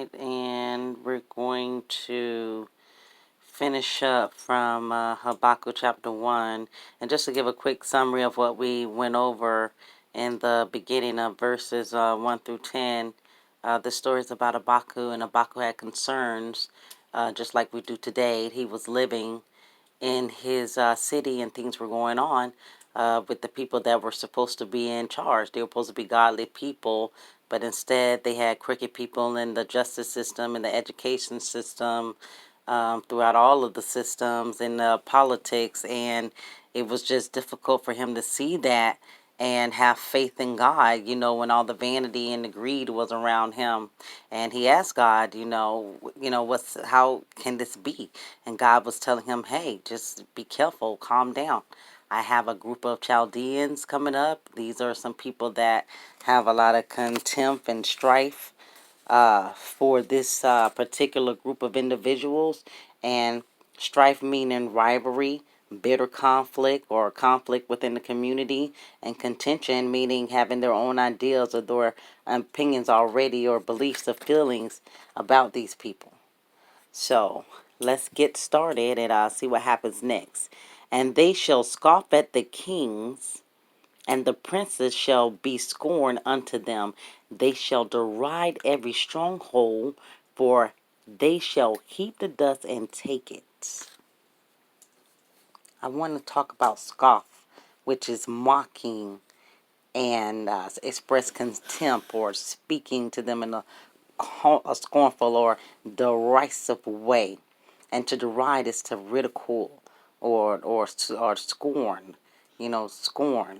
tonight, and we're going to finish up from Habakkuk chapter 1. And just to give a quick summary of what we went over in the beginning of verses 1 through 10, the story is about Habakkuk, and Habakkuk had concerns, just like we do today. He was living in his city, and things were going on with the people that were supposed to be in charge. They were supposed to be godly people, but instead they had crooked people in the justice system, in the education system, throughout all of the systems, in politics, and it was just difficult for him to see that and have faith in God, when all the vanity and the greed was around him. And he asked God, how can this be? And God was telling him, hey, just be careful, calm down. I have a group of Chaldeans coming up. These are some people that have a lot of contempt and strife for this particular group of individuals. And strife meaning rivalry, bitter conflict, or conflict within the community, and contention meaning having their own ideas or their opinions already, or beliefs or feelings about these people. So let's get started and see what happens next. And they shall scoff at the kings, and the princes shall be scorned unto them. They shall deride every stronghold, for they shall heap the dust and take it. I want to talk about scoff, which is mocking and express contempt, or speaking to them in a scornful or derisive way. And to deride is to ridicule or scorn, scorn.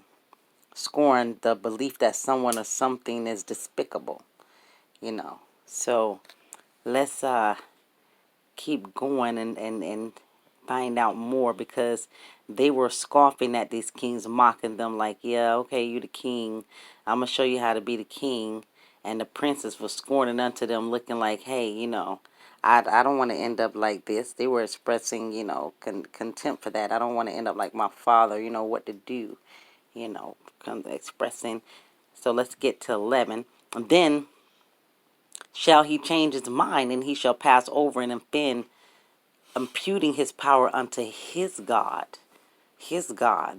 Scorn the belief that someone or something is despicable. So let's keep going and find out more, because they were scoffing at these kings, mocking them like, yeah, okay, you the king. I'm going to show you how to be the king. And the princes were scorning unto them, looking like, hey, I don't want to end up like this. They were expressing, contempt for that. I don't want to end up like my father, what to do, expressing. So let's get to 11. And then shall he change his mind, and he shall pass over and offend, imputing his power unto his God,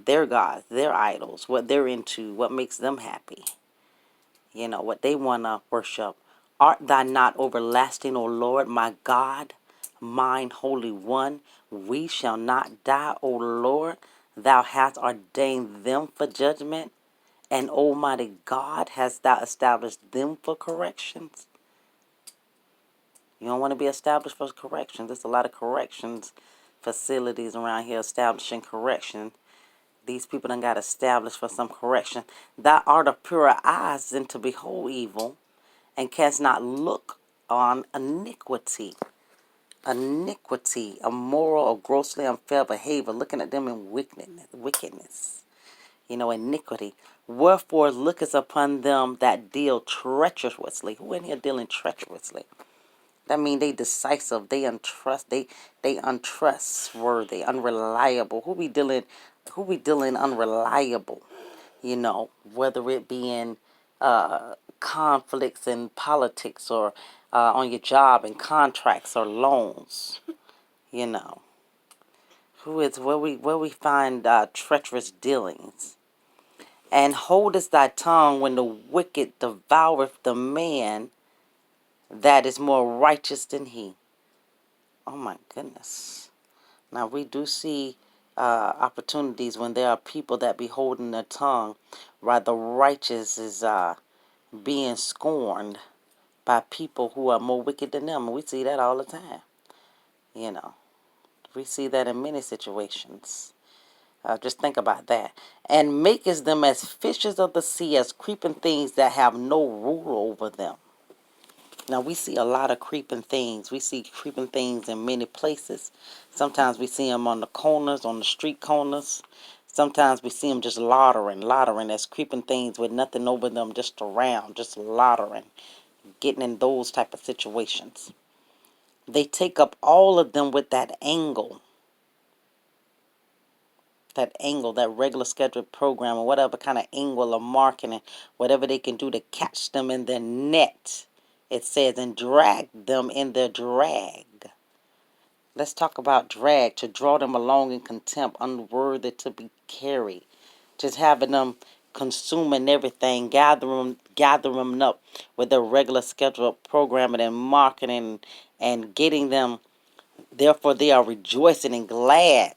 their gods, their idols, what they're into, what makes them happy, what they want to worship. Art thou not everlasting, O Lord, my God, mine holy one? We shall not die, O Lord. Thou hast ordained them for judgment, and Almighty God, hast thou established them for corrections. You don't want to be established for corrections. There's a lot of corrections facilities around here establishing correction. These people done got established for some correction. Thou art of purer eyes than to behold evil, and canst not look on iniquity. Iniquity, immoral or grossly unfair behavior, looking at them in wickedness. Iniquity. Wherefore lookest upon them that deal treacherously. Who in here dealing treacherously? That means they decisive, they untrustworthy, unreliable. Who we dealing unreliable? Whether it be in conflicts in politics, or on your job, in contracts or loans. Who is where we find treacherous dealings. And holdest thy tongue when the wicked devoureth the man that is more righteous than he. Oh my goodness. Now we do see opportunities when there are people that be holding their tongue, while the righteous is being scorned by people who are more wicked than them. We see that all the time. We see that in many situations. Just think about that. And makest them as fishes of the sea, as creeping things that have no rule over them. Now, we see a lot of creeping things. We see creeping things in many places. Sometimes we see them on the corners, on the street corners. Sometimes we see them just loitering as creeping things with nothing over them, just around, just loitering, getting in those type of situations. They take up all of them with that angle, that regular scheduled program, or whatever kind of angle of marketing, whatever they can do to catch them in their net. It says, and drag them in their drag. Let's talk about drag, to draw them along in contempt, unworthy to be carried. Just having them consuming everything, gathering them up with their regular scheduled programming and marketing and getting them. Therefore, they are rejoicing and glad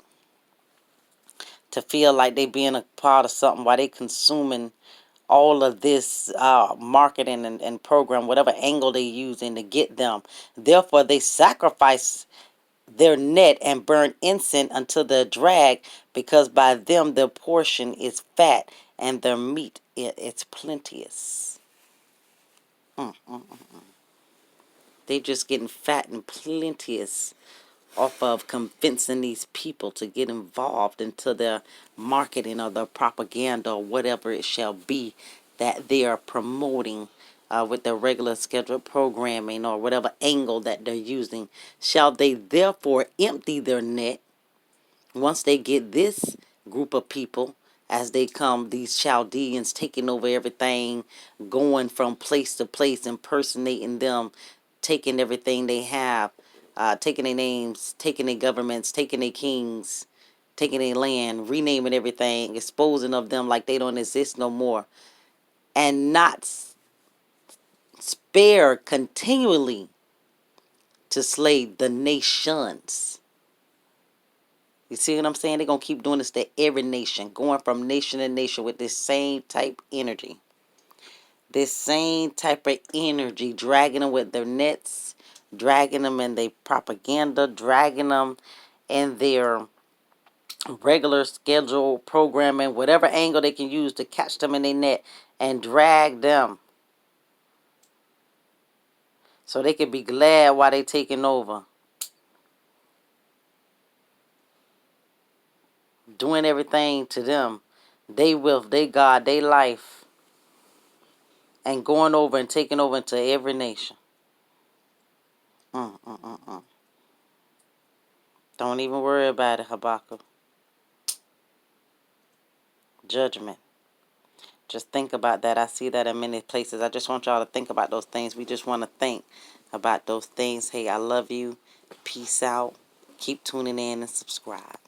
to feel like they being a part of something while they consuming all of this marketing and program, whatever angle they using to get them. Therefore, they sacrifice their net and burn incense unto the drag, because by them their portion is fat and their meat it's plenteous. They just getting fat and plenteous off of convincing these people to get involved into their marketing or their propaganda or whatever it shall be that they are promoting with their regular scheduled programming or whatever angle that they're using. Shall they therefore empty their net once they get this group of people, as they come, these Chaldeans taking over everything, going from place to place, impersonating them, taking everything they have, taking their names, taking their governments, taking their kings, taking their land, renaming everything, exposing of them like they don't exist no more, and not spare continually to slay the nations. You see what I'm saying? They're going to keep doing this to every nation, going from nation to nation with this same type energy. This same type of energy, dragging them with their nets, dragging them in their propaganda, dragging them in their regular schedule programming, whatever angle they can use to catch them in their net and drag them so they can be glad while they taking over. Doing everything to them. They will, they God, they life. And going over and taking over into every nation. Don't even worry about it, Habakkuk. Judgment. Just think about that. I see that in many places. I just want y'all to think about those things. We just want to think about those things. Hey, I love you. Peace out. Keep tuning in and subscribe.